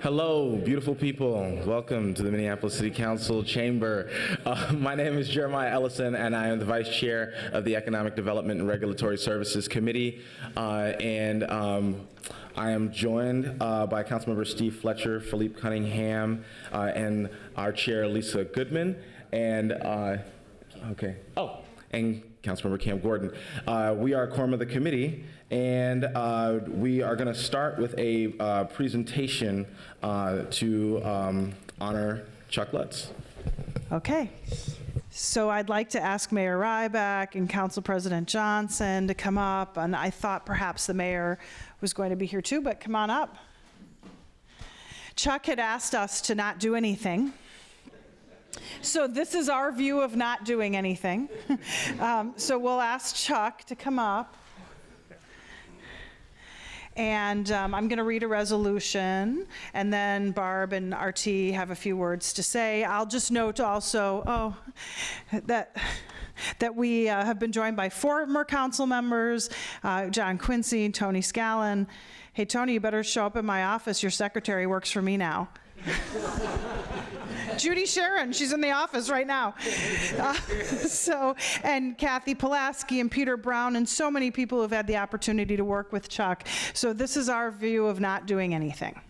Hello, beautiful people. Welcome to the Minneapolis City Council chamber. My name is Jeremiah Ellison, and I am the Vice Chair of the Economic Development and Regulatory Services Committee. I am joined by Councilmember Steve Fletcher, Philippe Cunningham, and our Chair, Lisa Goodman, and Councilmember Cam Gordon. We are a quorum of the committee, and we are going to start with a presentation to honor Chuck Lutz. Okay. So I'd like to ask Mayor Ryback and Council President Johnson to come up, and I thought perhaps the mayor was going to be here too, but come on up. Chuck had asked us to not do anything. So this is our view of not doing anything. So we'll ask Chuck to come up. And I'm going to read a resolution, and then Barb and RT have a few words to say. I'll just note also that we have been joined by former council members, John Quincy, Tony Scallon. Hey, Tony, you better show up in my office. Your secretary works for me now. Judy Sharon, she's in the office right now. And Kathy Pulaski and Peter Brown and so many people who have had the opportunity to work with Chuck. So this is our view of not doing anything.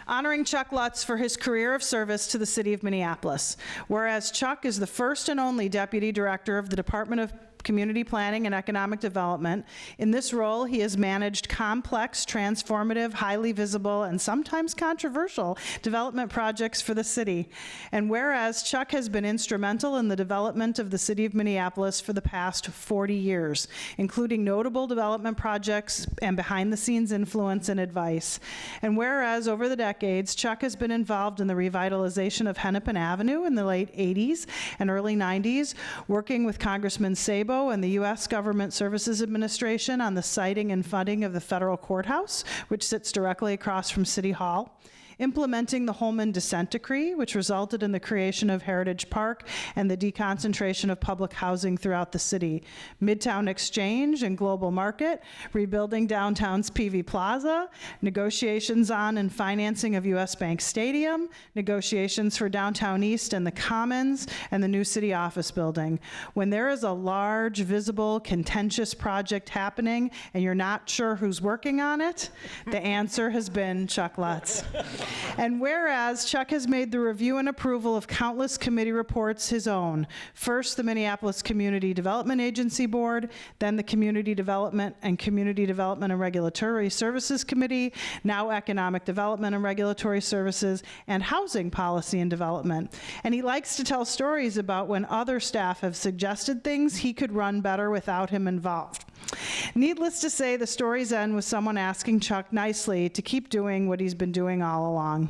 Honoring Chuck Lutz for his career of service to the city of Minneapolis. Whereas Chuck is the first and only Deputy Director of the Department of Community Planning and Economic Development. In this role, he has managed complex, transformative, highly visible, and sometimes controversial development projects for the city. And whereas Chuck has been instrumental in the development of the city of Minneapolis for the past 40 years, including notable development projects and behind-the-scenes influence and advice. And whereas over the decades, Chuck has been involved in the revitalization of Hennepin Avenue in the late 80s and early 90s, working with Congressman Sabo and the U.S. Government Services Administration on the siting and funding of the federal courthouse, which sits directly across from City Hall, implementing the Holman Dissent Decree, which resulted in the creation of Heritage Park and the deconcentration of public housing throughout the city, Midtown Exchange and Global Market, rebuilding downtown's PV Plaza, negotiations on and financing of U.S. Bank Stadium, negotiations for Downtown East and the Commons, and the new city office building. When there is a large, visible, contentious project happening and you're not sure who's working on it, the answer has been Chuck Lutz. And whereas Chuck has made the review and approval of countless committee reports his own, first the Minneapolis Community Development Agency Board, then the Community Development and Regulatory Services Committee, now Economic Development and Regulatory Services, and Housing Policy and Development. And he likes to tell stories about when other staff have suggested things he could run better without him involved. Needless to say, the stories end with someone asking Chuck nicely to keep doing what he's been doing all along.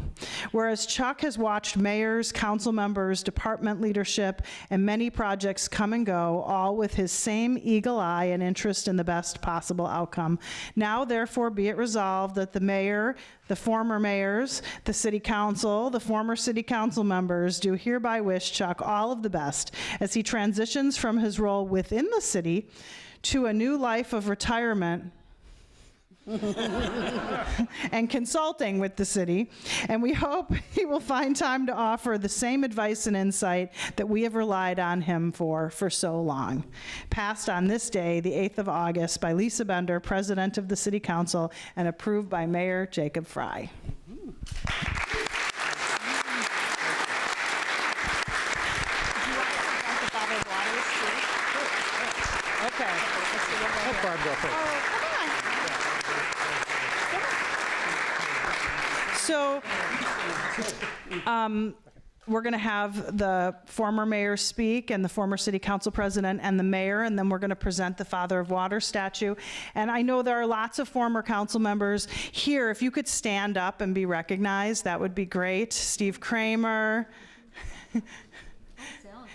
Whereas Chuck has watched mayors, council members, department leadership, and many projects come and go, all with his same eagle eye and interest in the best possible outcome. Now, therefore, be it resolved that the mayor, the former mayors, the city council, the former city council members do hereby wish Chuck all of the best as he transitions from his role within the city to a new life of retirement and consulting with the city, and we hope he will find time to offer the same advice and insight that we have relied on him for so long. Passed on this day, the 8th of August, by Lisa Bender, President of the City Council, and approved by Mayor Jacob Fry. Let Barb go first. So, we're going to have the former mayor speak and the former city council president and the mayor, and then we're going to present the Father of Water statue. And I know there are lots of former council members here. If you could stand up and be recognized, that would be great. Steve Kramer,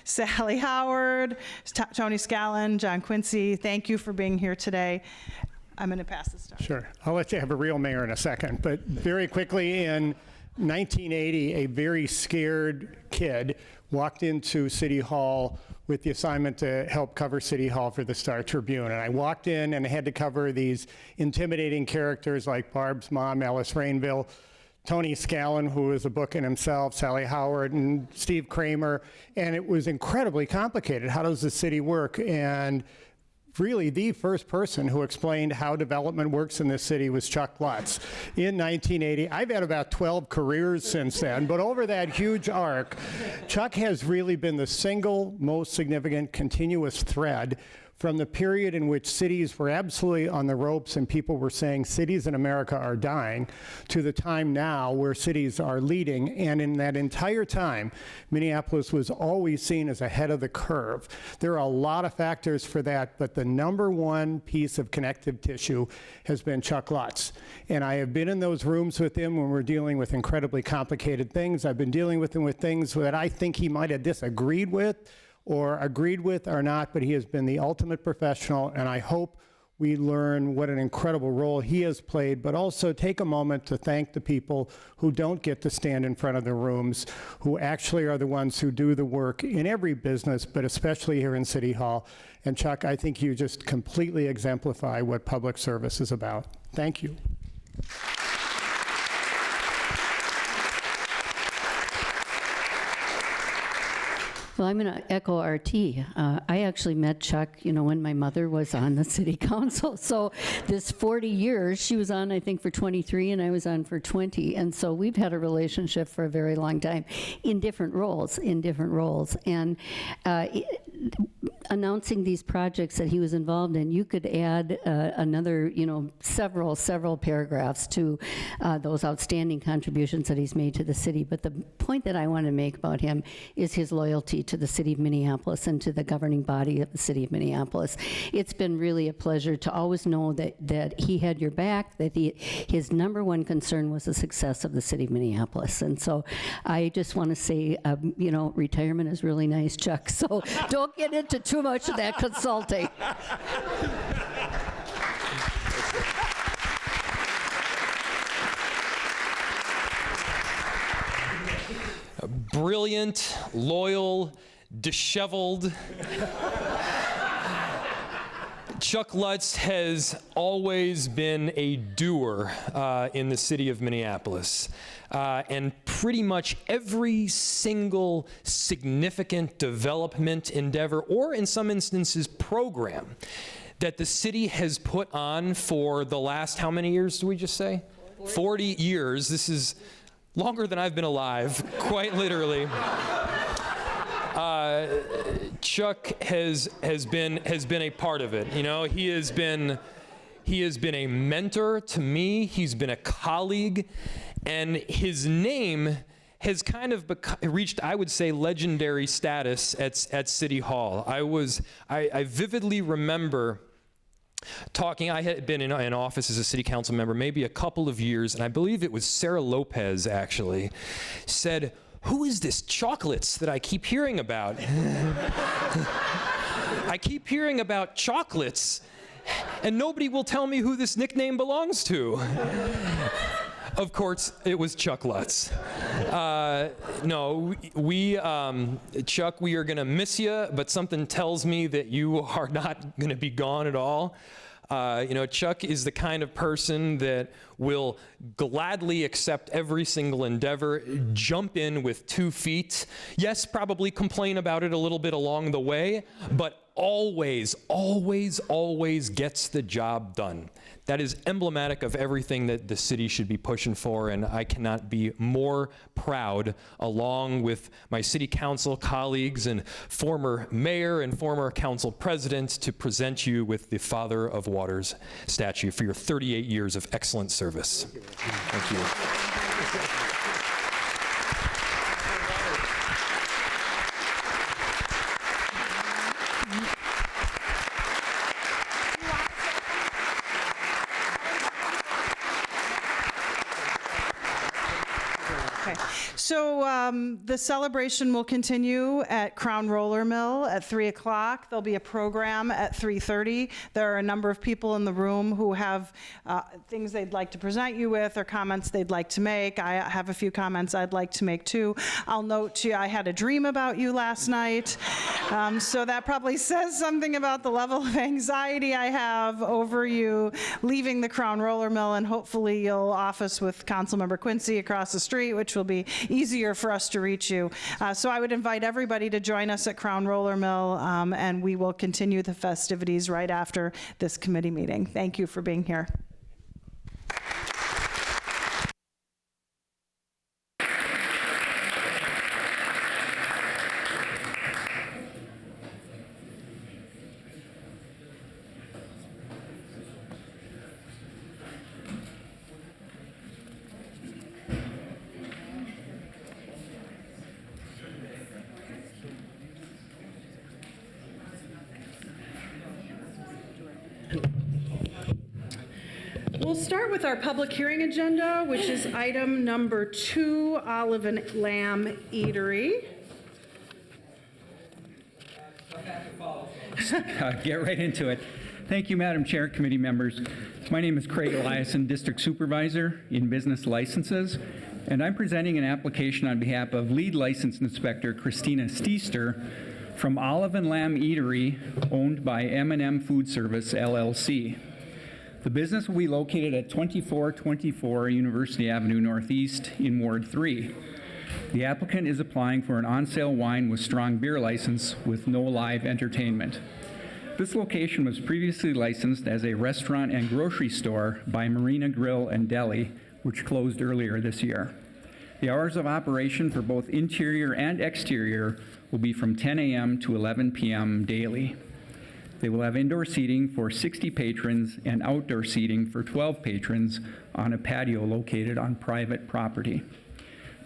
Sally Howard, Tony Scallon, John Quincy, thank you for being here today. I'm going to pass this down. Sure. I'll let you have a real mayor in a second. But very quickly, in 1980, a very scared kid walked into City Hall with the assignment to help cover City Hall for the Star Tribune. And I walked in and I had to cover these intimidating characters like Barb's mom, Alice Rainville, Tony Scallon, who was a book in himself, Sally Howard, and Steve Kramer. And it was incredibly complicated. How does the city work? And really, the first person who explained how development works in this city was Chuck Lutz in 1980. I've had about 12 careers since then, but over that huge arc, Chuck has really been the single most significant continuous thread from the period in which cities were absolutely on the ropes and people were saying cities in America are dying, to the time now where cities are leading. And in that entire time, Minneapolis was always seen as ahead of the curve. There are a lot of factors for that, but the number one piece of connective tissue has been Chuck Lutz. And I have been in those rooms with him when we're dealing with incredibly complicated things. I've been dealing with him with things that I think he might have disagreed with or agreed with or not, but he has been the ultimate professional, and I hope we learn what an incredible role he has played, but also take a moment to thank the people who don't get to stand in front of the rooms, who actually are the ones who do the work in every business, but especially here in City Hall. And Chuck, I think you just completely exemplify what public service is about. Thank you. Well, I'm going to echo RT. I actually met Chuck, when my mother was on the city council. So this 40 years, she was on, I think, for 23, and I was on for 20. And so we've had a relationship for a very long time in different roles. And announcing these projects that he was involved in, you could add another, several paragraphs to those outstanding contributions that he's made to the city. But the point that I want to make about him is his loyalty to the city of Minneapolis and to the governing body of the city of Minneapolis. It's been really a pleasure to always know that he had your back, that his number one concern was the success of the city of Minneapolis. And so I just want to say, retirement is really nice, Chuck, so don't get into too much of that consulting. Brilliant, loyal, disheveled. Chuck Lutz has always been a doer in the city of Minneapolis. And pretty much every single significant development endeavor, or in some instances program, that the city has put on for the last, how many years did we just say? 40 years. This is longer than I've been alive, quite literally. Chuck has been a part of it. He has been a mentor to me. He's been a colleague, and his name has kind of reached, I would say, legendary status at City Hall. I vividly remember talking. I had been in office as a city council member maybe a couple of years, and I believe it was Sarah Lopez actually said, "Who is this Chocolates that I keep hearing about?" I keep hearing about Chocolates, and nobody will tell me who this nickname belongs to. Of course, it was Chuck Lutz. No, Chuck, we are going to miss you, but something tells me that you are not going to be gone at all. Chuck is the kind of person that will gladly accept every single endeavor, jump in with 2 feet. Yes, probably complain about it a little bit along the way, but always, always, always gets the job done. That is emblematic of everything that the city should be pushing for, and I cannot be more proud, along with my city council colleagues and former mayor and former council president, to present you with the Father of Waters statue for your 38 years of excellent service. Thank you. Okay, so the celebration will continue at Crown Roller Mill at 3 o'clock. There'll be a program at 3:30. There are a number of people in the room who have things they'd like to present you with or comments they'd like to make. I have a few comments I'd like to make too. I'll note to you, I had a dream about you last night, so that probably says something about the level of anxiety I have over you leaving the Crown Roller Mill, and hopefully you'll office with Councilmember Quincy across the street, which will be easier for us to reach you. So I would invite everybody to join us at Crown Roller Mill, and we will continue the festivities right after this committee meeting. Thank you for being here. We'll start with our public hearing agenda, which is item number 2, Olive and Lamb Eatery. Get right into it. Thank you, Madam Chair, committee members. My name is Craig Eliason, District Supervisor in Business Licenses, and I'm presenting an application on behalf of Lead License Inspector Christina Steester from Olive and Lamb Eatery, owned by M&M Food Service, LLC. The business will be located at 2424 University Avenue Northeast in Ward 3. The applicant is applying for an on-sale wine with strong beer license with no live entertainment. This location was previously licensed as a restaurant and grocery store by Marina Grill and Deli, which closed earlier this year. The hours of operation for both interior and exterior will be from 10 a.m. to 11 p.m. daily. They will have indoor seating for 60 patrons and outdoor seating for 12 patrons on a patio located on private property.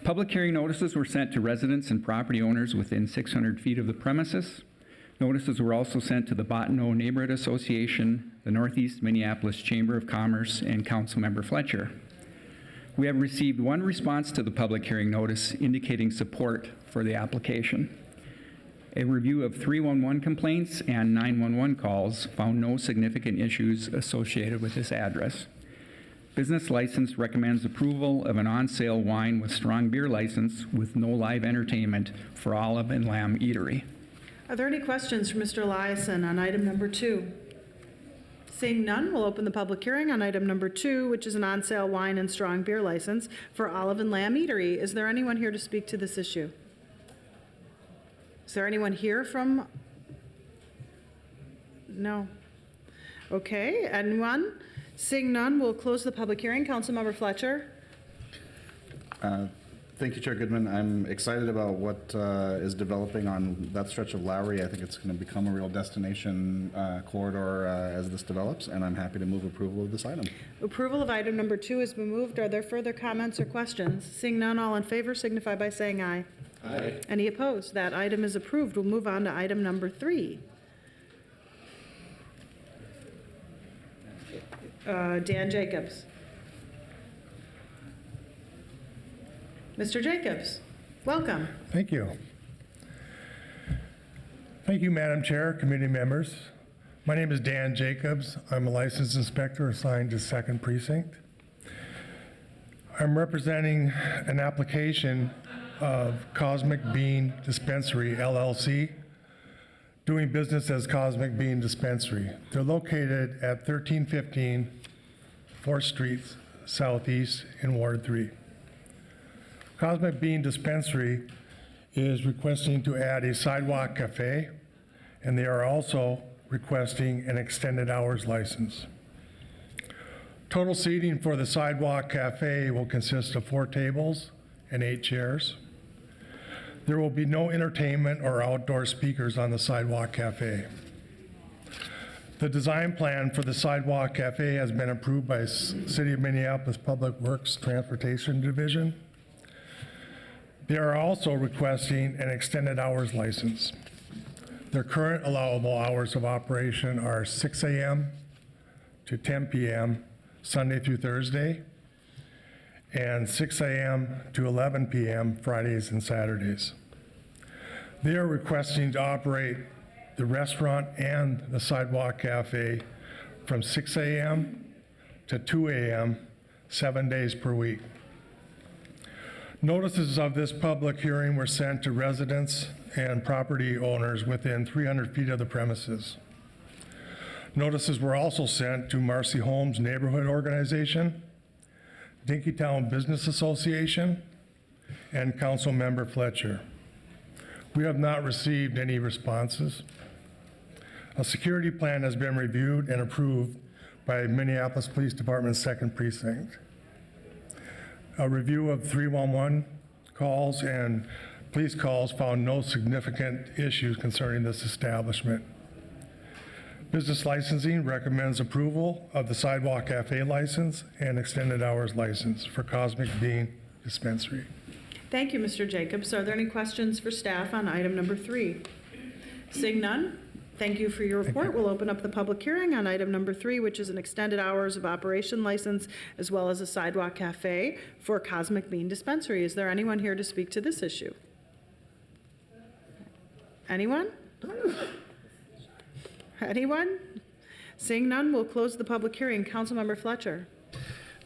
Public hearing notices were sent to residents and property owners within 600 feet of the premises. Notices were also sent to the Bottineau Neighborhood Association, the Northeast Minneapolis Chamber of Commerce, and Councilmember Fletcher. We have received one response to the public hearing notice indicating support for the application. A review of 311 complaints and 911 calls found no significant issues associated with this address. Business License recommends approval of an on-sale wine with strong beer license with no live entertainment for Olive and Lamb Eatery. Are there any questions for Mr. Eliason on item number 2? Seeing none, we'll open the public hearing on item number 2, which is an on-sale wine and strong beer license for Olive and Lamb Eatery. Is there anyone here to speak to this issue? Is there anyone here from? No. Okay, anyone? Seeing none, we'll close the public hearing. Councilmember Fletcher. Thank you, Chair Goodman. I'm excited about what is developing on that stretch of Lowry. I think it's going to become a real destination corridor as this develops, and I'm happy to move approval of this item. Approval of item number 2 has been moved. Are there further comments or questions? Seeing none, all in favor signify by saying aye. Aye. Any opposed? That item is approved. We'll move on to item number 3. Dan Jacobs. Mr. Jacobs, welcome. Thank you. Thank you, Madam Chair, committee members. My name is Dan Jacobs. I'm a licensed inspector assigned to 2nd Precinct. I'm representing an application of Cosmic Bean Dispensary, LLC, doing business as Cosmic Bean Dispensary. They're located at 1315 4th Street Southeast in Ward 3. Cosmic Bean Dispensary is requesting to add a sidewalk cafe, and they are also requesting an extended hours license. Total seating for the sidewalk cafe will consist of 4 tables and 8 chairs. There will be no entertainment or outdoor speakers on the sidewalk cafe. The design plan for the sidewalk cafe has been approved by City of Minneapolis Public Works Transportation Division. They are also requesting an extended hours license. Their current allowable hours of operation are 6 a.m. to 10 p.m. Sunday through Thursday, and 6 a.m. to 11 p.m. Fridays and Saturdays. They are requesting to operate the restaurant and the sidewalk cafe from 6 a.m. to 2 a.m., 7 days per week. Notices of this public hearing were sent to residents and property owners within 300 feet of the premises. Notices were also sent to Marcy Holmes Neighborhood Organization, Dinkytown Business Association, and Councilmember Fletcher. We have not received any responses. A security plan has been reviewed and approved by Minneapolis Police Department's 2nd Precinct. A review of 311 calls and police calls found no significant issues concerning this establishment. Business licensing recommends approval of the Sidewalk Cafe license and extended hours license for Cosmic Bean Dispensary. Thank you, Mr. Jacobs. Are there any questions for staff on item number 3? Seeing none, thank you for your report. We'll open up the public hearing on item number 3, which is an extended hours of operation license as well as a sidewalk cafe for Cosmic Bean Dispensary. Is there anyone here to speak to this issue? Anyone? Anyone? Seeing none, we'll close the public hearing. Councilmember Fletcher.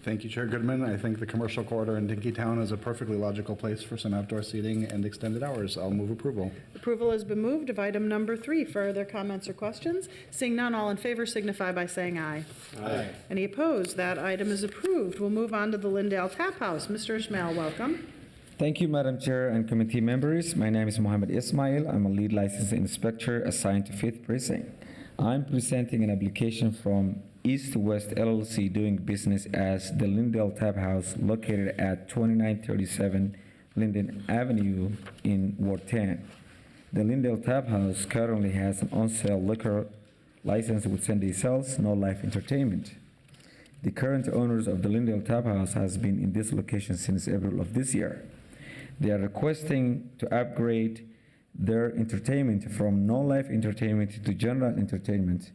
Thank you, Chair Goodman. I think the commercial corridor in Dinkytown is a perfectly logical place for some outdoor seating and extended hours. I'll move approval. Approval has been moved of item number 3. Further comments or questions? Seeing none, all in favor signify by saying aye. Aye. Any opposed? That item is approved. We'll move on to the Lindale Tap House. Mr. Ismail, welcome. Thank you, Madam Chair and committee members. My name is Mohammed Ismail. I'm a lead licensed inspector assigned to 5th Precinct. I'm presenting an application from East West LLC doing business as the Lindale Tap House located at 2937 Linden Avenue in Ward 10. The Lindale Tap House currently has an on-sale liquor license with Sunday sales, no live entertainment. The current owners of the Lindale Tap House has been in this location since April of this year. They are requesting to upgrade their entertainment from no-live entertainment to general entertainment.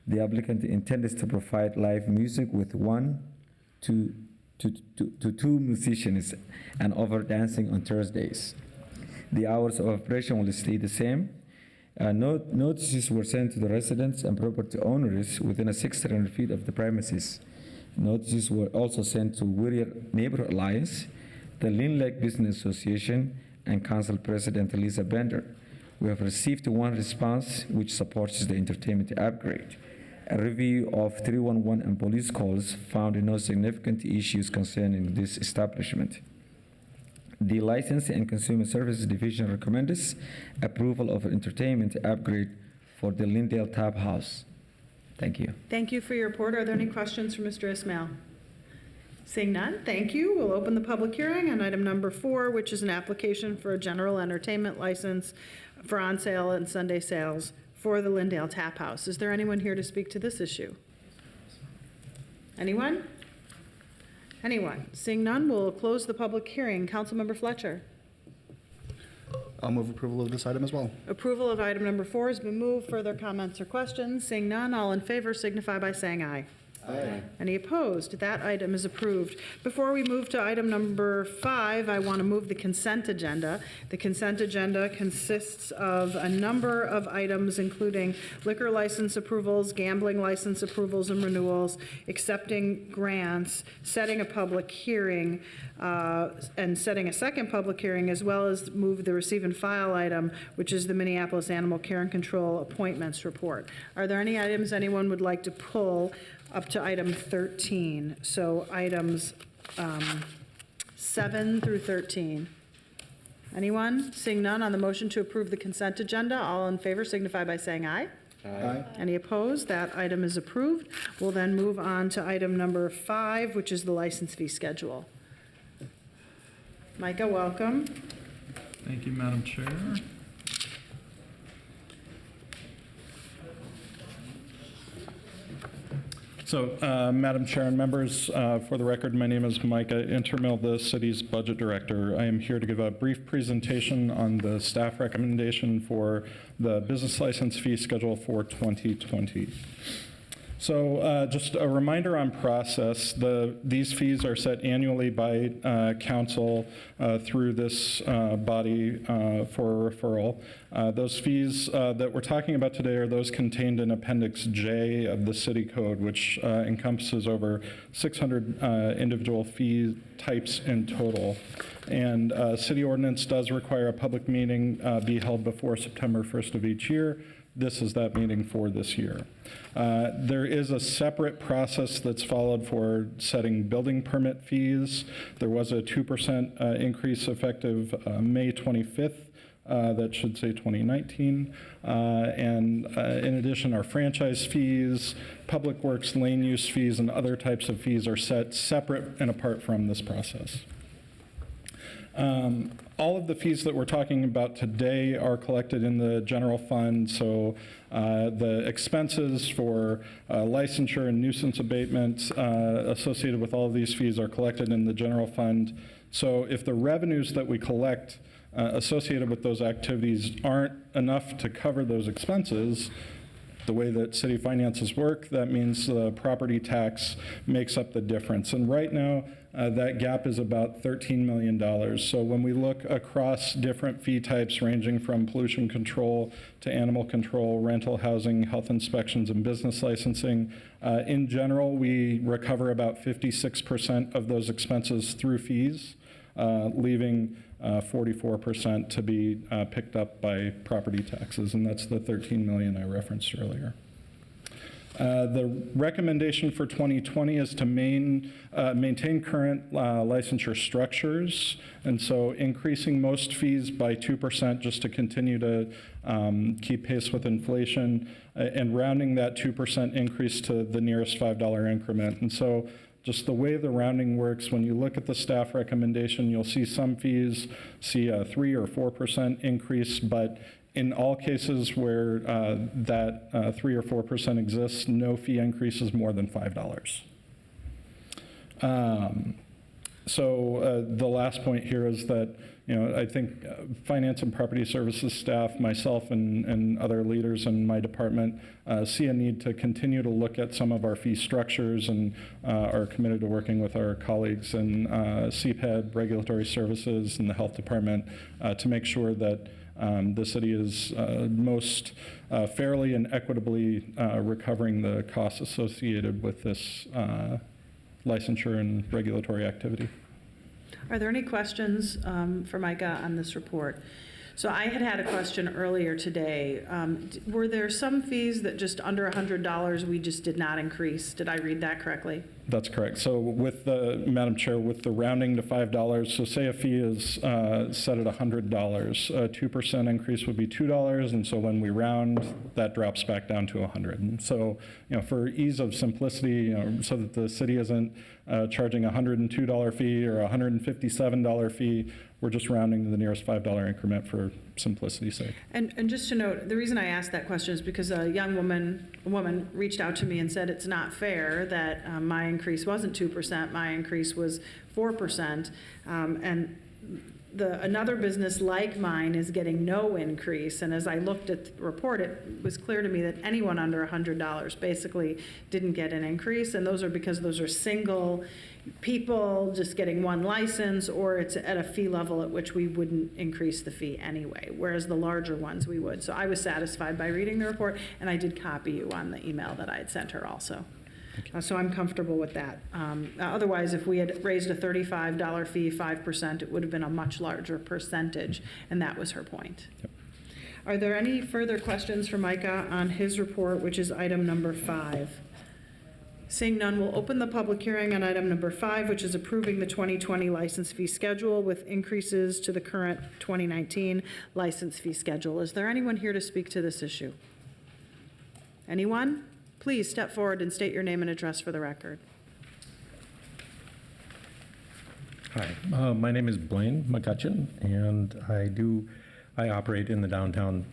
The applicant intends to provide live music with 1 to 2 musicians and over dancing on Thursdays. The hours of operation will stay the same. Notices were sent to the residents and property owners within 600 feet of the premises. Notices were also sent to Whittier Neighborhood Alliance, the Lynn Lake Business Association, and Council President Lisa Bender. We have received 1 response which supports the entertainment upgrade. A review of 311 and police calls found no significant issues concerning this establishment. The Licensing and Consumer Services Division recommends approval of entertainment upgrade for the Lindale Tap House. Thank you. Thank you for your report. Are there any questions for Mr. Ismail? Seeing none, thank you. We'll open the public hearing on item number 4, which is an application for a general entertainment license for on sale and Sunday sales for the Lindale Tap House. Is there anyone here to speak to this issue? Anyone? Anyone? Seeing none, we'll close the public hearing. Councilmember Fletcher. I'll move approval of this item as well. Approval of item number 4 has been moved. Further comments or questions? Seeing none, all in favor signify by saying aye. Aye. Any opposed? That item is approved. Before we move to item number 5, I want to move the consent agenda. The consent agenda consists of a number of items, including liquor license approvals, gambling license approvals and renewals, accepting grants, setting a public hearing, and setting a second public hearing, as well as move the receive and file item, which is the Minneapolis Animal Care and Control Appointments Report. Are there any items anyone would like to pull up to item 13? So items 7 through 13. Anyone? Seeing none, on the motion to approve the consent agenda, all in favor signify by saying aye. Aye. Any opposed? That item is approved. We'll then move on to item number 5, which is the license fee schedule. Micah, welcome. Thank you, Madam Chair. So, Madam Chair and members, for the record, my name is Micah Intermill, the city's budget director. I am here to give a brief presentation on the staff recommendation for the business license fee schedule for 2020. So just a reminder on process, these fees are set annually by council through this body for referral. Those fees that we're talking about today are those contained in Appendix J of the City Code, which encompasses over 600 individual fee types in total. And city ordinance does require a public meeting be held before September 1st of each year. This is that meeting for this year. There is a separate process that's followed for setting building permit fees. There was a 2% increase effective May 25th. That should say 2019. And in addition, our franchise fees, public works, lane use fees, and other types of fees are set separate and apart from this process. All of the fees that we're talking about today are collected in the general fund, so the expenses for licensure and nuisance abatements associated with all of these fees are collected in the general fund. So if the revenues that we collect associated with those activities aren't enough to cover those expenses, the way that city finances work, that means the property tax makes up the difference. And right now, that gap is about $13 million. So when we look across different fee types ranging from pollution control to animal control, rental housing, health inspections, and business licensing, in general, we recover about 56% of those expenses through fees, leaving 44% to be picked up by property taxes, and that's the $13 million I referenced earlier. The recommendation for 2020 is to maintain current licensure structures, and so increasing most fees by 2% just to continue to keep pace with inflation, and rounding that 2% increase to the nearest $5 increment. And so just the way the rounding works, when you look at the staff recommendation, you'll see some fees see a 3 or 4% increase, but in all cases where that 3 or 4% exists, no fee increase is more than $5. So the last point here is that, I think finance and property services staff, myself and other leaders in my department see a need to continue to look at some of our fee structures, and are committed to working with our colleagues in CPED, regulatory services, and the health department to make sure that the city is most fairly and equitably recovering the costs associated with this licensure and regulatory activity. Are there any questions for Micah on this report? So I had a question earlier today. Were there some fees that just under $100 we just did not increase? Did I read that correctly? That's correct. So with the, Madam Chair, with the rounding to $5, so say a fee is set at $100, a 2% increase would be $2, and so when we round, that drops back down to $100. And so, for ease of simplicity, so that the city isn't charging a $102 fee or a $157 fee, we're just rounding to the nearest $5 increment for simplicity's sake. And just to note, the reason I asked that question is because a woman reached out to me and said it's not fair that my increase wasn't 2%, my increase was 4%, and another business like mine is getting no increase. And as I looked at the report, it was clear to me that anyone under $100 basically didn't get an increase, and those are because those are single people just getting one license, or it's at a fee level at which we wouldn't increase the fee anyway, whereas the larger ones we would. So I was satisfied by reading the report, and I did copy you on the email that I had sent her also. So I'm comfortable with that. Otherwise, if we had raised a $35 fee, 5%, it would have been a much larger percentage, and that was her point. Yep. Are there any further questions for Micah on his report, which is item number 5? Seeing none, we'll open the public hearing on item number 5, which is approving the 2020 license fee schedule with increases to the current 2019 license fee schedule. Is there anyone here to speak to this issue? Anyone? Please step forward and state your name and address for the record. Hi, my name is Blaine McCutcheon, and I operate in the downtown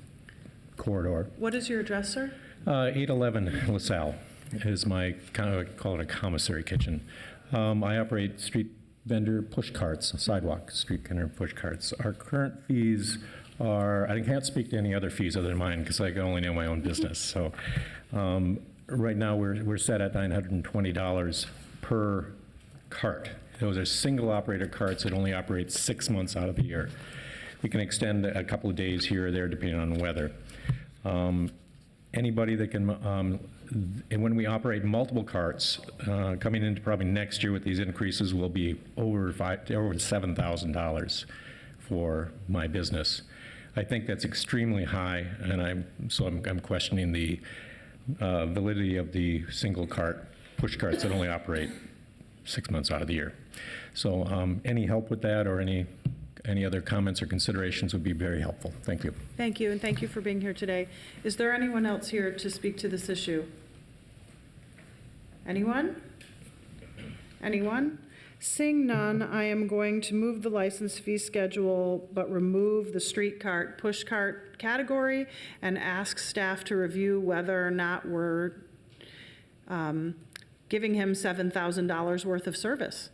corridor. What is your address, sir? 811 LaSalle is my, I call it a commissary kitchen. I operate street vendor push carts, sidewalk street vendor push carts. Our current fees are, I can't speak to any other fees other than mine because I only know my own business. So right now, we're set at $920 per cart. Those are single operator carts that only operate 6 months out of the year. We can extend a couple of days here or there depending on the weather. Anybody that can, and when we operate multiple carts, coming into probably next year with these increases will be over $7,000 for my business. I think that's extremely high, and I'm questioning the validity of the single cart, push carts that only operate 6 months out of the year. So any help with that or any other comments or considerations would be very helpful. Thank you. Thank you, and thank you for being here today. Is there anyone else here to speak to this issue? Anyone? Anyone? Seeing none, I am going to move the license fee schedule, but remove the street cart, push cart category, and ask staff to review whether or not we're giving him $7,000 worth of service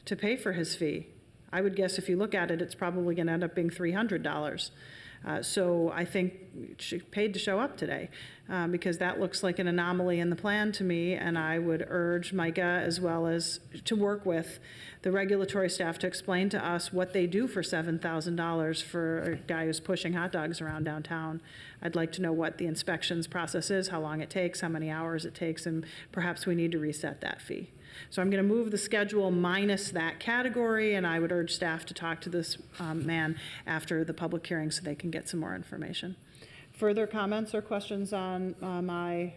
to pay for his fee. I would guess if you look at it, it's probably going to end up being $300. So I think she paid to show up today because that looks like an anomaly in the plan to me, and I would urge Micah as well as to work with the regulatory staff to explain to us what they do for $7,000 for a guy who's pushing hot dogs around downtown. I'd like to know what the inspections process is, how long it takes, how many hours it takes, and perhaps we need to reset that fee. So I'm going to move the schedule minus that category, and I would urge staff to talk to this man after the public hearing so they can get some more information. Further comments or questions on my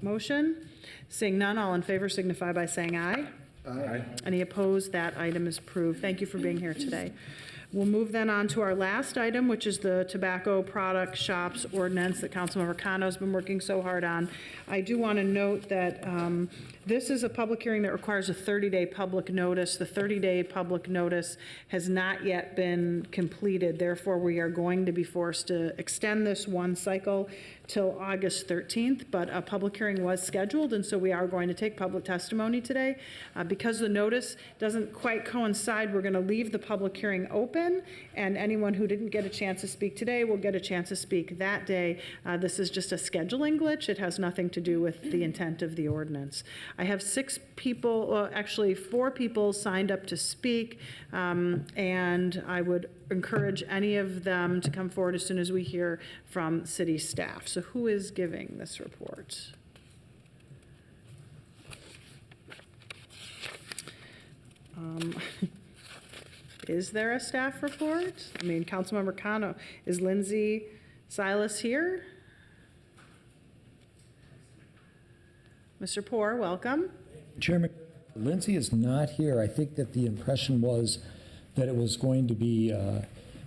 motion? Seeing none, all in favor signify by saying aye. Aye. Any opposed? That item is approved. Thank you for being here today. We'll move then on to our last item, which is the tobacco product shops ordinance that Councilmember Cano has been working so hard on. I do want to note that this is a public hearing that requires a 30-day public notice. The 30-day public notice has not yet been completed. Therefore, we are going to be forced to extend this one cycle till August 13th, but a public hearing was scheduled, and so we are going to take public testimony today. Because the notice doesn't quite coincide, we're going to leave the public hearing open, and anyone who didn't get a chance to speak today will get a chance to speak that day. This is just a scheduling glitch. It has nothing to do with the intent of the ordinance. I have 6 people, well, actually 4 people signed up to speak, and I would encourage any of them to come forward as soon as we hear from city staff. So who is giving this report? Is there a staff report? I mean, Councilmember Cano, is Lindsay Silas here? Mr. Poore, welcome. Chairman, Lindsay is not here. I think that the impression was that it was going to be,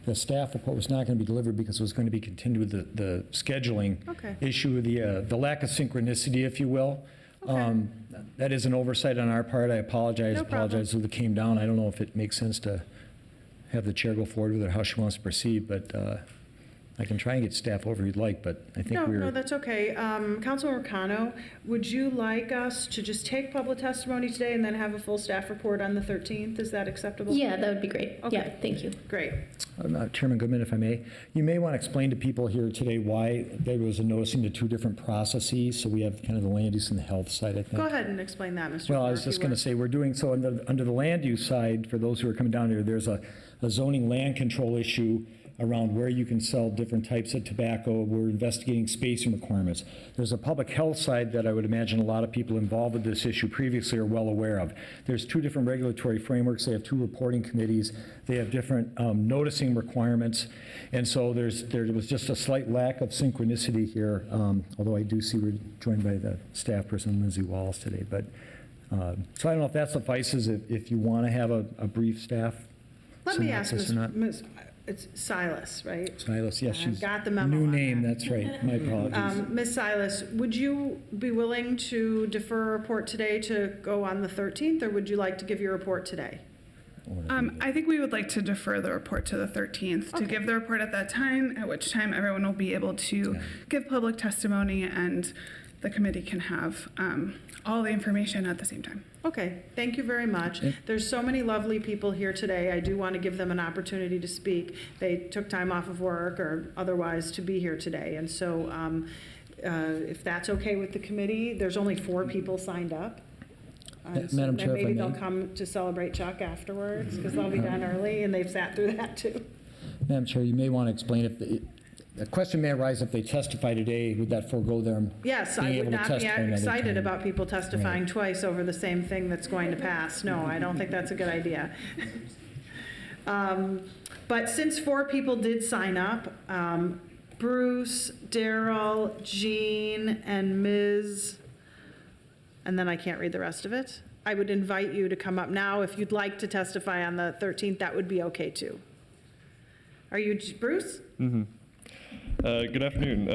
the staff report was not going to be delivered because it was going to be continued with the scheduling issue, the lack of synchronicity, if you will. Okay. That is an oversight on our part. I apologize. No apologize if it came down. I don't know if it makes sense to have the chair go forward with it, how she wants to proceed, but I can try and get staff over if you'd like, but I think No, that's okay. Councilmember Cano, would you like us to just take public testimony today and then have a full staff report on the 13th? Is that acceptable? Yeah, that would be great. Okay. Yeah, thank you. Great. Chairman Goodman, if I may, you may want to explain to people here today why there was a noticing the 2 different processes. So we have kind of the land use and the health side, I think. Go ahead and explain that, Mr. Well, Moore, I was if just you going to would. say, we're doing so under the land use side, for those who are coming down here, there's a zoning land control issue around where you can sell different types of tobacco. We're investigating spacing requirements. There's a public health side that I would imagine a lot of people involved with this issue previously are well aware of. There's 2 different regulatory frameworks. They have 2 reporting committees. They have different noticing requirements. And so there was just a slight lack of synchronicity here, although I do see we're joined by the staff person, Lindsay Wallace, today. But so I don't know if that suffices if you want to have a brief staff Let me ask synopsis or not. Ms. It's Silas, right? Silas, yes, I've she's got the memo new on name. that. That's right. My apologies. Ms. Silas, would you be willing to defer a report today to go on the 13th, or would you like to give your report today? I think we would like to defer the report to the 13th to give the report at that time, at which time everyone will be able to give public testimony and the committee can have all the information at the same time. Okay, thank you very much. There's so many lovely people here today. I do want to give them an opportunity to speak. They took time off of work or otherwise to be here today. And so if that's okay with the committee. There's only 4 people signed up. So Madam then Chair, if I maybe they'll may. come to celebrate Chuck afterwards, because they'll be done early, and they've sat through that too. Madam Chair, you may want to explain if a question may arise if they testify today, would that forego them Yes, being I would able to not be testify another excited time? about people testifying twice over the same thing that's going to pass. No, I don't think that's a good idea. But since 4 people did sign up, Bruce, Darrell, Jean, and Ms., and then I can't read the rest of it. I would invite you to come up now. If you'd like to testify on the 13th, that would be okay too. Are you Bruce? Good afternoon,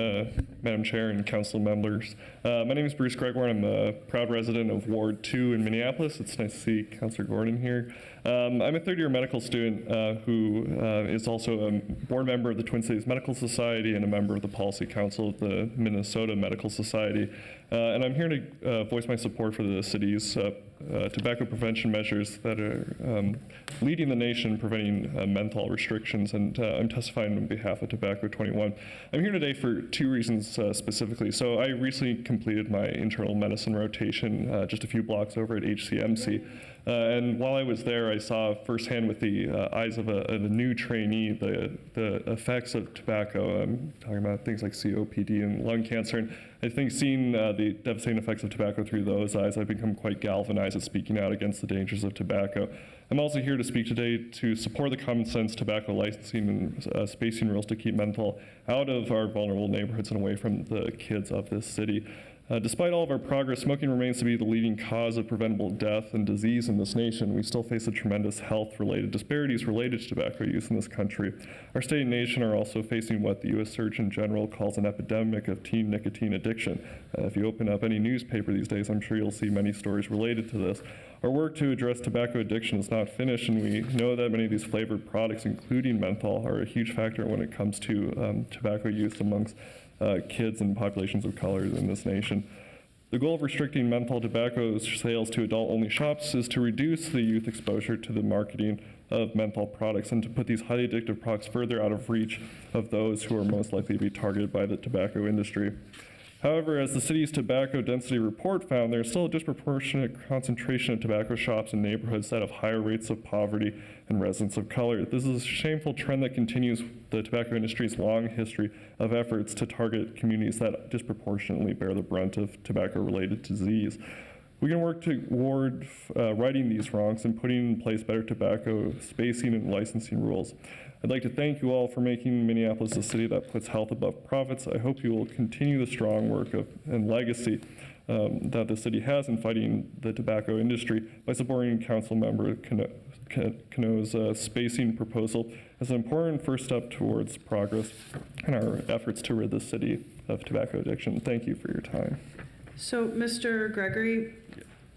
Madam Chair and council members. My name is Bruce Gregoire. I'm a proud resident of Ward 2 in Minneapolis. It's nice to see Councilor Gordon here. I'm a third-year medical student who is also a board member of the Twin Cities Medical Society and a member of the Policy Council of the Minnesota Medical Society. And I'm here to voice my support for the city's tobacco prevention measures that are leading the nation preventing menthol restrictions, and I'm testifying on behalf of Tobacco 21. I'm here today for 2 reasons specifically. So I recently completed my internal medicine rotation just a few blocks over at HCMC. And while I was there, I saw firsthand with the eyes of a new trainee the effects of tobacco. I'm talking about things like COPD and lung cancer. And I think seeing the devastating effects of tobacco through those eyes, I've become quite galvanized at speaking out against the dangers of tobacco. I'm also here to speak today to support the common sense tobacco licensing and spacing rules to keep menthol out of our vulnerable neighborhoods and away from the kids of this city. Despite all of our progress, smoking remains to be the leading cause of preventable death and disease in this nation. We still face the tremendous health-related disparities related to tobacco use in this country. Our state and nation are also facing what the U.S. Surgeon General calls an epidemic of teen nicotine addiction. If you open up any newspaper these days, I'm sure you'll see many stories related to this. Our work to address tobacco addiction is not finished, and we know that many of these flavored products, including menthol, are a huge factor when it comes to tobacco use amongst kids and populations of color in this nation. The goal of restricting menthol tobacco sales to adult-only shops is to reduce the youth exposure to the marketing of menthol products and to put these highly addictive products further out of reach of those who are most likely to be targeted by the tobacco industry. However, as the city's tobacco density report found, there's still a disproportionate concentration of tobacco shops in neighborhoods that have higher rates of poverty and residents of color. This is a shameful trend that continues the tobacco industry's long history of efforts to target communities that disproportionately bear the brunt of tobacco-related disease. We can work toward righting these wrongs and putting in place better tobacco spacing and licensing rules. I'd like to thank you all for making Minneapolis a city that puts health above profits. I hope you will continue the strong work and legacy that the city has in fighting the tobacco industry by supporting Councilmember Cano's spacing proposal as an important first step towards progress in our efforts to rid the city of tobacco addiction. Thank you for your time. So, Mr. Gregory,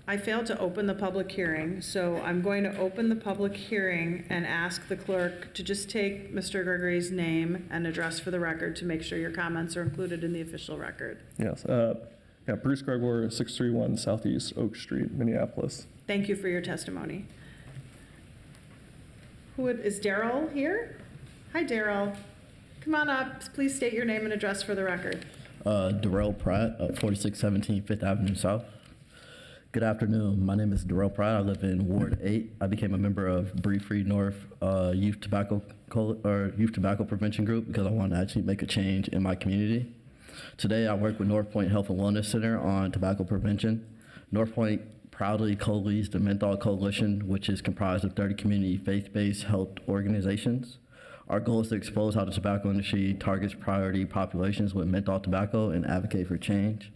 I failed to open the public hearing, so I'm going to open the public hearing and ask the clerk to just take Mr. Gregory's name and address for the record to make sure your comments are included in the official record. Yes. Bruce Gregoire, 631 Southeast Oak Street, Minneapolis. Thank you for your testimony. Is Darrell here? Hi, Darrell. Come on up. Please state your name and address for the record. Darrell Pratt, 4617 Fifth Avenue South. Good afternoon. My name is Darrell Pratt. I live in Ward 8. I became a member of Breathe Free North Youth Tobacco Prevention Group because I wanted to actually make a change in my community. Today, I work with North Point Health and Wellness Center on tobacco prevention. North Point proudly co-leads the Menthol Coalition, which is comprised of 30 community faith-based health organizations. Our goal is to expose how the tobacco industry targets priority populations with menthol tobacco and advocate for change.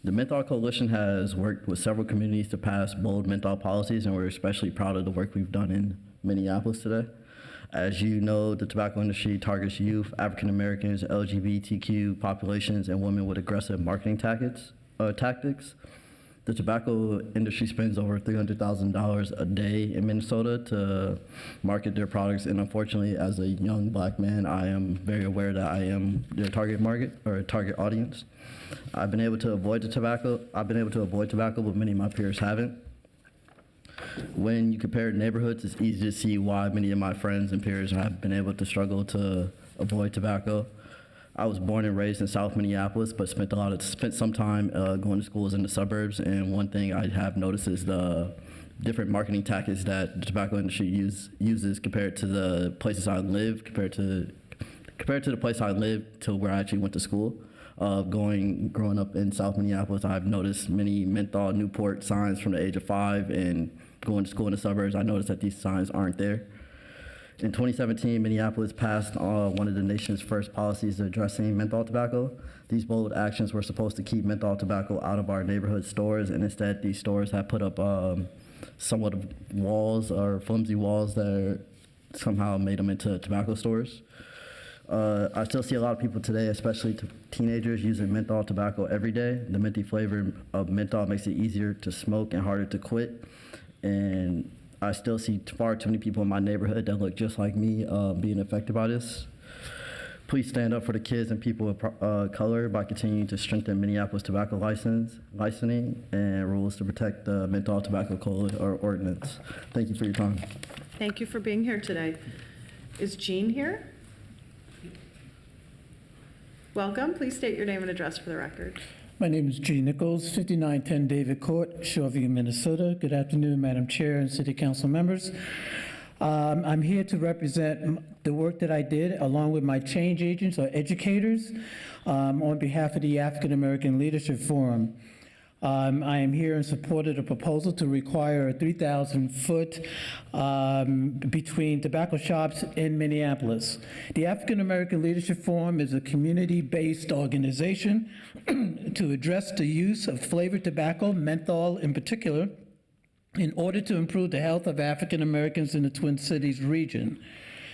The Menthol Coalition has worked with several communities to pass bold menthol policies, and we're especially proud of the work we've done in Minneapolis today. As you know, the tobacco industry targets youth, African Americans, LGBTQ populations, and women with aggressive marketing tactics. The tobacco industry spends over $300,000 a day in Minnesota to market their products, and unfortunately, as a young black man, I am very aware that I am their target market or target audience. I've been able to avoid tobacco, but many of my peers haven't. When you compare neighborhoods, it's easy to see why many of my friends and peers have been able to struggle to avoid tobacco. I was born and raised in South Minneapolis, but spent some time going to schools in the suburbs. And one thing I have noticed is the different marketing tactics that the tobacco industry uses compared to the places I live, compared to the place I lived to where I actually went to school. Growing up in South Minneapolis, I've noticed many menthol Newport signs from the age of 5, and going to school in the suburbs, I noticed that these signs aren't there. In 2017, Minneapolis passed one of the nation's first policies addressing menthol tobacco. These bold actions were supposed to keep menthol tobacco out of our neighborhood stores, and instead these stores have put up somewhat of walls or flimsy walls that somehow made them into tobacco stores. I still see a lot of people today, especially teenagers, using menthol tobacco every day. The minty flavor of menthol makes it easier to smoke and harder to quit. And I still see far too many people in my neighborhood that look just like me being affected by this. Please stand up for the kids and people of color by continuing to strengthen Minneapolis tobacco licensing and rules to protect the menthol tobacco code or ordinance. Thank you for your time. Thank you for being here today. Is Jean here? Welcome. Please state your name and address for the record. My name is G. Nichols, 5910 David Court, Shoreview, Minnesota. Good afternoon, Madam Chair and City Council members. I'm here to represent the work that I did along with my change agents or educators on behalf of the African American Leadership Forum. I am here in support of the proposal to require a 3,000-foot between tobacco shops in Minneapolis. The African American Leadership Forum is a community-based organization to address the use of flavored tobacco, menthol in particular, in order to improve the health of African Americans in the Twin Cities region.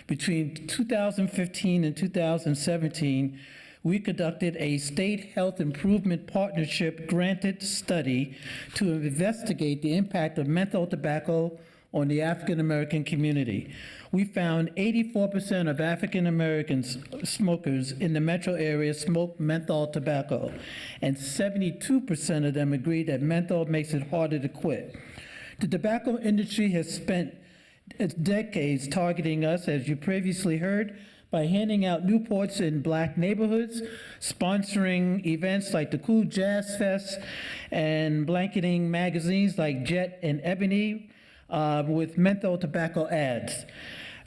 Between 2015 and 2017, we conducted a state health improvement partnership granted study to investigate the impact of menthol tobacco on the African American community. We found 84% of African American smokers in the metro area smoke menthol tobacco, and 72% of them agreed that menthol makes it harder to quit. The tobacco industry has spent decades targeting us, as you previously heard, by handing out Newports in black neighborhoods, sponsoring events like the Cool Jazz Fest, and blanketing magazines like Jet and Ebony with menthol tobacco ads.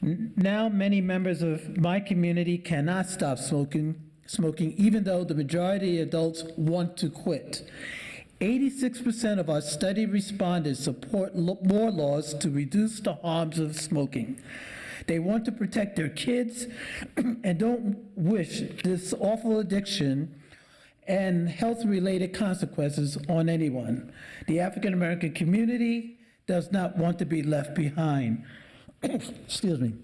Now many members of my community cannot stop smoking, even though the majority of adults want to quit. 86% of our study respondents support more laws to reduce the harms of smoking. They want to protect their kids and don't wish this awful addiction and health-related consequences on anyone. The African American community does not want to be left behind. Excuse me.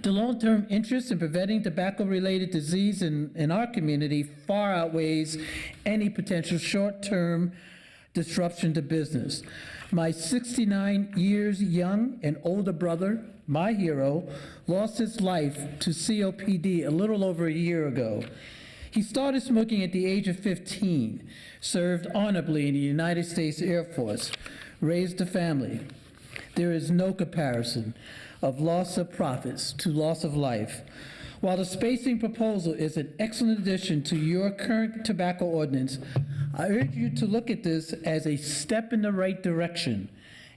The long-term interest in preventing tobacco-related disease in our community far outweighs any potential short-term disruption to business. My 69 years young and older brother, my hero, lost his life to COPD a little over a year ago. He started smoking at the age of 15, served honorably in the United States Air Force, raised a family. There is no comparison of loss of profits to loss of life. While the spacing proposal is an excellent addition to your current tobacco ordinance, I urge you to look at this as a step in the right direction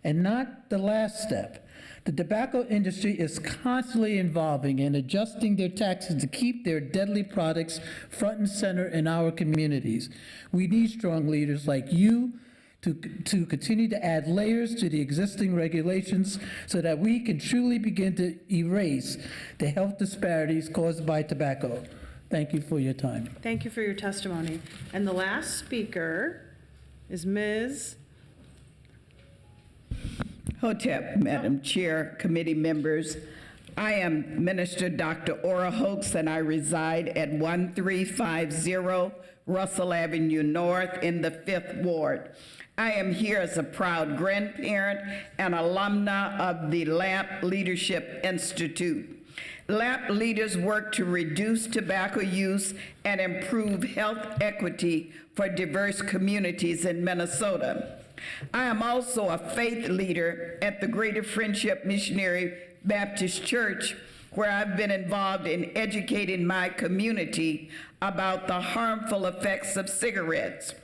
and not the last step. The tobacco industry is constantly evolving and adjusting their taxes to keep their deadly products front and center in our communities. We need strong leaders like you to continue to add layers to the existing regulations so that we can truly begin to erase the health disparities caused by tobacco. Thank you for your time. Thank you for your testimony. And the last speaker is Ms. Hotep, Madam Chair, committee members. I am Minister Dr. Ora Hoax, and I reside at 1350 Russell Avenue North in the 5th Ward. I am here as a proud grandparent and alumna of the LAMP Leadership Institute. LAMP leaders work to reduce tobacco use and improve health equity for diverse communities in Minnesota. I am also a faith leader at the Greater Friendship Missionary Baptist Church, where I've been involved in educating my community about the harmful effects of cigarettes.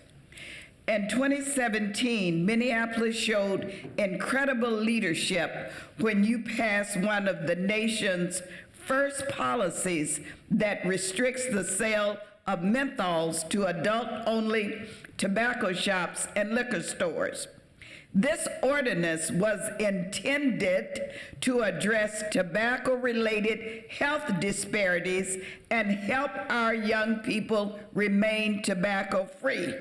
In 2017, Minneapolis showed incredible leadership when you passed one of the nation's first policies that restricts the sale of menthols to adult-only tobacco shops and liquor stores. This ordinance was intended to address tobacco-related health disparities and help our young people remain tobacco-free.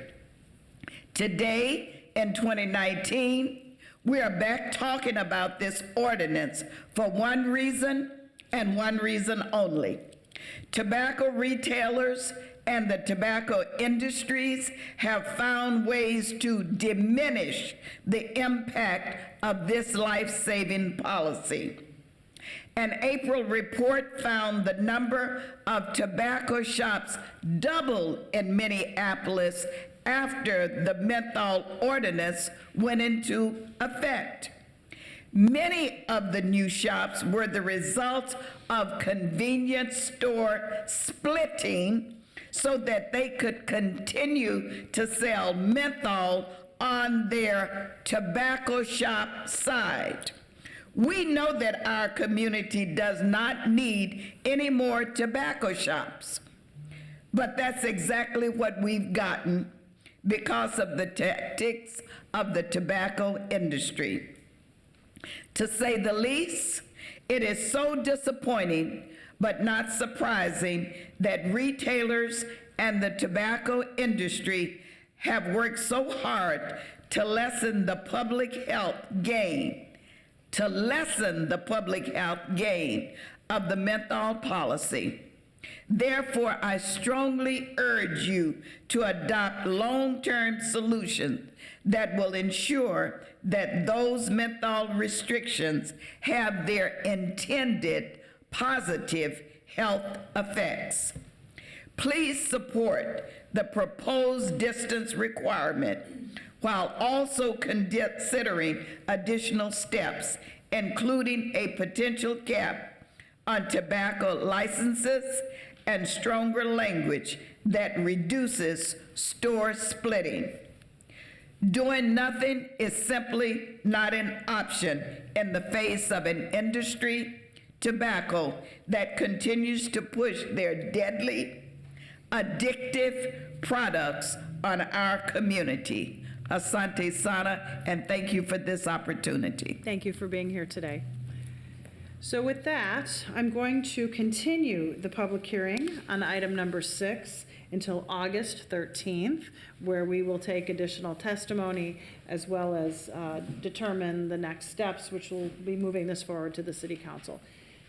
Today, in 2019, we are back talking about this ordinance for one reason and one reason only. Tobacco retailers and the tobacco industries have found ways to diminish the impact of this life-saving policy. An April report found the number of tobacco shops doubled in Minneapolis after the menthol ordinance went into effect. Many of the new shops were the result of convenience store splitting so that they could continue to sell menthol on their tobacco shop side. We know that our community does not need any more tobacco shops, but that's exactly what we've gotten because of the tactics of the tobacco industry. To say the least, it is so disappointing but not surprising that retailers and the tobacco industry have worked so hard to lessen the public health gain, of the menthol policy. Therefore, I strongly urge you to adopt long-term solutions that will ensure that those menthol restrictions have their intended positive health effects. Please support the proposed distance requirement while also considering additional steps, including a potential cap on tobacco licenses and stronger language that reduces store splitting. Doing nothing is simply not an option in the face of an industry, tobacco, that continues to push their deadly, addictive products on our community. Asante Sana, and thank you for this opportunity. Thank you for being here today. So with that, I'm going to continue the public hearing on item number 6 until August 13th, where we will take additional testimony as well as determine the next steps, which will be moving this forward to the City Council.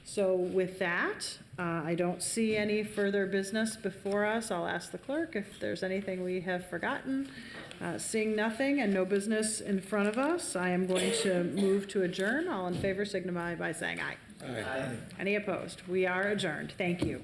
So with that, I don't see any further business before us. I'll ask the clerk if there's anything we have forgotten. Seeing nothing and no business in front of us, I am going to move to adjourn. All in favor signify by saying aye. Aye. Any opposed? We are adjourned. Thank you.